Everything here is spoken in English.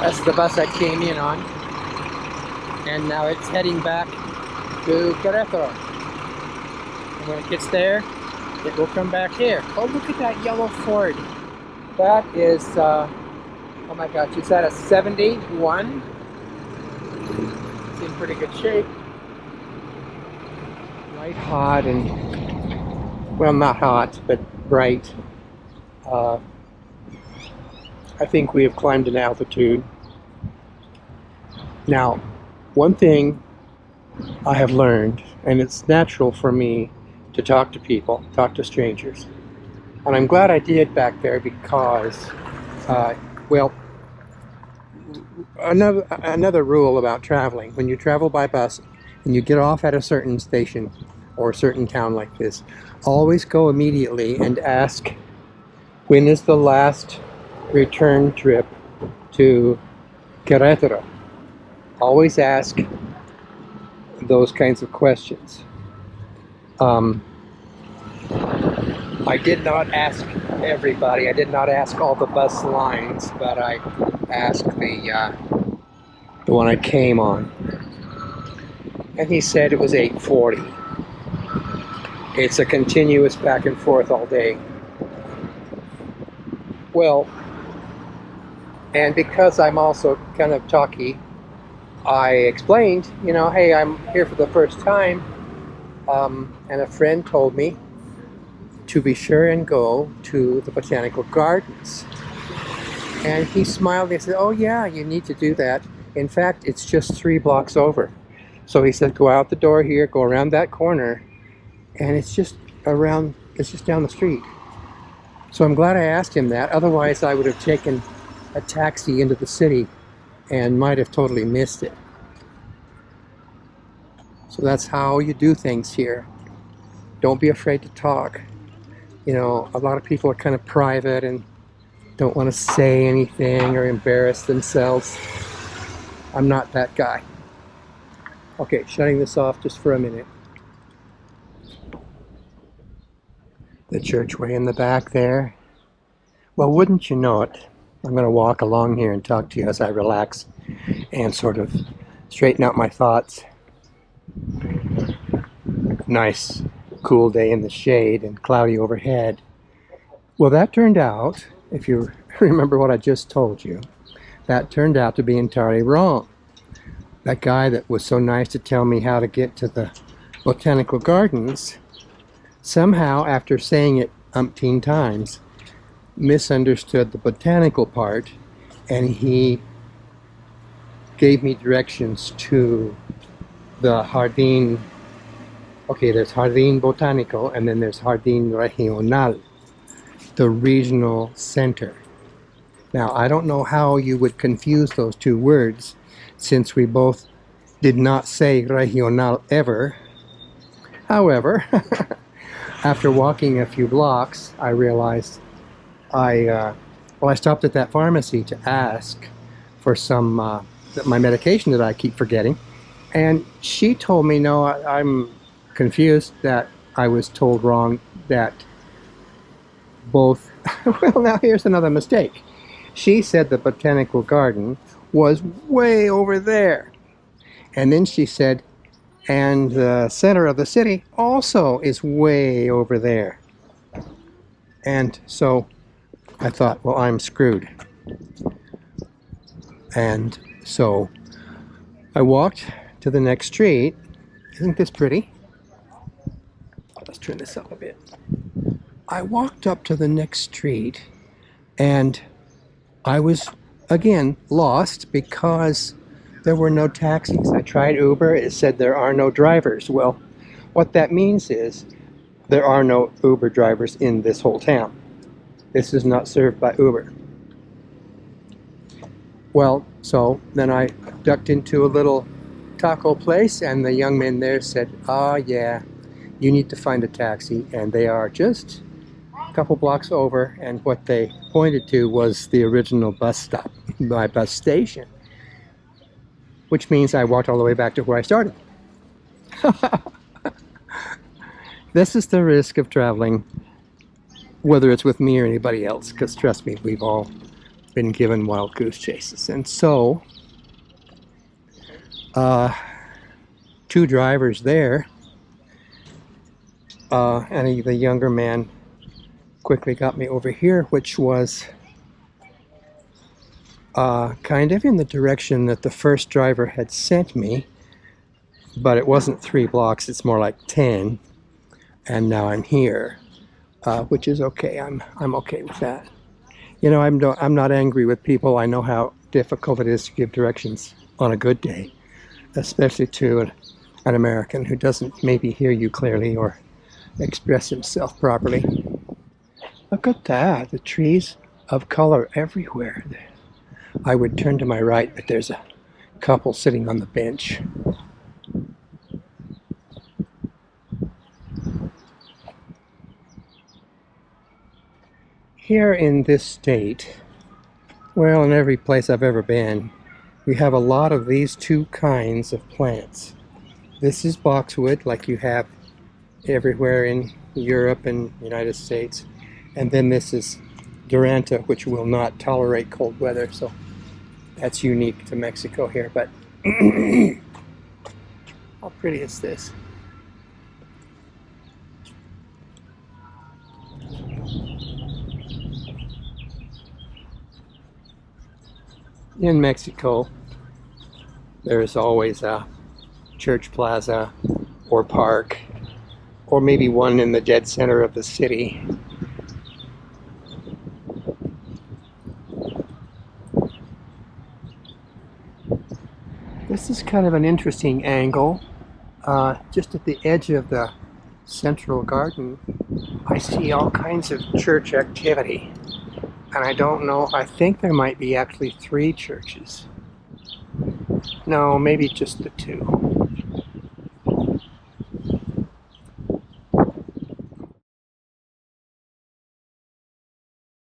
That's the bus I came in on, and now it's heading back to Cadereyta. And when it gets there, it will come back here. Oh, look at that yellow Ford. That is, oh my gosh, is that a 71? It's in pretty good shape. Bright hot and, well, not hot, but bright. I think we have climbed an altitude. Now, one thing I have learned, and it's natural for me to talk to people, talk to strangers. And I'm glad I did back there because, well, another rule about traveling, when you travel by bus and you get off at a certain station or a certain town like this, always go immediately and ask, when is the last return trip to Cadereyta? Always ask those kinds of questions. I did not ask everybody. I did not ask all the bus lines, but I asked the one I came on, and he said it was 8:40. It's a continuous back and forth all day. Well, and because I'm also kind of talky, I explained, you know, hey, I'm here for the first time, and a friend told me to be sure and go to the botanical gardens. And he smiled and he said, oh yeah, you need to do that. In fact, it's just 3 blocks over. So he said, go out the door here, go around that corner, and it's just down the street. So I'm glad I asked him that. Otherwise, I would have taken a taxi into the city and might have totally missed it. So that's how you do things here. Don't be afraid to talk. You know, a lot of people are kind of private and don't want to say anything or embarrass themselves. I'm not that guy. Okay, shutting this off just for a minute. The church way in the back there. Well, wouldn't you know it, I'm going to walk along here and talk to you as I relax and sort of straighten out my thoughts. Nice, cool day in the shade and cloudy overhead. Well, that turned out, if you remember what I just told you, that turned out to be entirely wrong. That guy that was so nice to tell me how to get to the botanical gardens, somehow, after saying it umpteen times, misunderstood the botanical part, and he gave me directions to the Jardín. Okay, there's Jardín Botanical, and then there's Jardín Regional, the regional center. Now, I don't know how you would confuse those two words, since we both did not say regional ever. However, after walking a few blocks, I realized I stopped at that pharmacy to ask for some my medication that I keep forgetting, and she told me, no, I'm confused, that I was told wrong, that both well, now here's another mistake. She said the botanical garden was way over there, and then she said, and the center of the city also is way over there. And so I thought, well, I'm screwed. And so I walked to the next street. Isn't this pretty? Let's turn this up a bit. I walked up to the next street, and I was, again, lost because there were no taxis. I tried Uber. It said there are no drivers. Well, what that means is there are no Uber drivers in this whole town. This is not served by Uber. Well, so then I ducked into a little taco place, and the young man there said, oh yeah, you need to find a taxi, and they are just a couple blocks over, and what they pointed to was the original bus stop, my bus station, which means I walked all the way back to where I started. This is the risk of traveling, whether it's with me or anybody else, because trust me, we've all been given wild goose chases. And so, two drivers there, and the younger man quickly got me over here, which was kind of in the direction that the first driver had sent me, but it wasn't 3 blocks, it's more like 10, and now I'm here, which is okay. I'm okay with that. You know, I'm not angry with people. I know how difficult it is to give directions on a good day, especially to an American who doesn't maybe hear you clearly or express himself properly. Look at that, the trees of color everywhere. I would turn to my right, but there's a couple sitting on the bench. Here in this state, well, in every place I've ever been, we have a lot of these two kinds of plants. This is boxwood, like you have everywhere in Europe and United States. And then this is Cadereyta, which will not tolerate cold weather, so that's unique to Mexico here. But how pretty is this? In Mexico, there's always a church plaza or park, or maybe one in the dead center of the city. This is kind of an interesting angle. Just at the edge of the central garden, I see all kinds of church activity. And I don't know, I think there might be actually 3 churches. No, maybe just the 2.